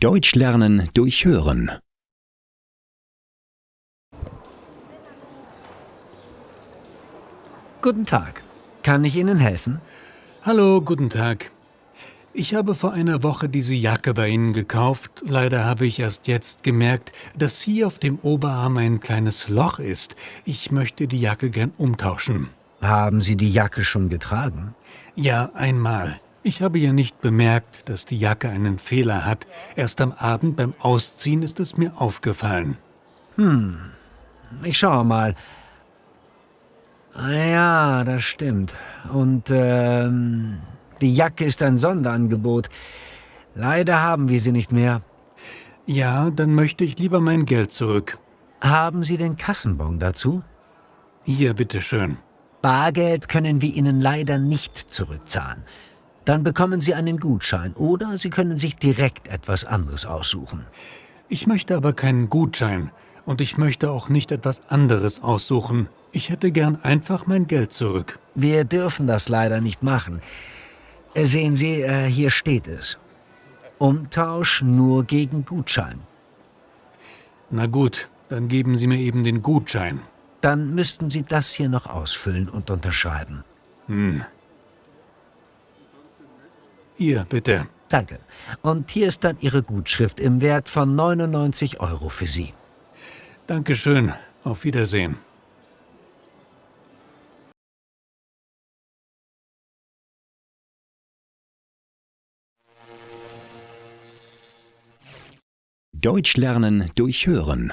Deutsch lernen durch Hören. Guten Tag. Kann ich Ihnen helfen? Hallo, guten Tag. Ich habe vor einer Woche diese Jacke bei Ihnen gekauft. Leider habe ich erst jetzt gemerkt, dass hier auf dem Oberarm ein kleines Loch ist. Ich möchte die Jacke gern umtauschen. Haben Sie die Jacke schon getragen? Ja, einmal. Ich habe ja nicht bemerkt, dass die Jacke einen Fehler hat. Erst am Abend beim Ausziehen ist es mir aufgefallen. Ich schaue mal. Ah ja, das stimmt. Und die Jacke ist ein Sonderangebot. Leider haben wir sie nicht mehr. Ja, dann möchte ich lieber mein Geld zurück. Haben Sie den Kassenbon dazu? Hier, bitteschön. Bargeld können wir Ihnen leider nicht zurückzahlen. Dann bekommen Sie einen Gutschein oder Sie können sich direkt etwas anderes aussuchen. Ich möchte aber keinen Gutschein und ich möchte auch nicht etwas anderes aussuchen. Ich hätte gern einfach mein Geld zurück. Wir dürfen das leider nicht machen. Sehen Sie, hier steht es. Umtausch nur gegen Gutschein. Na gut, dann geben Sie mir eben den Gutschein. Dann müssten Sie das hier noch ausfüllen und unterschreiben. Hier, bitte. Danke. Und hier ist dann Ihre Gutschrift im Wert von 99 € für Sie. Dankeschön. Auf Wiedersehen. Deutsch lernen durch Hören.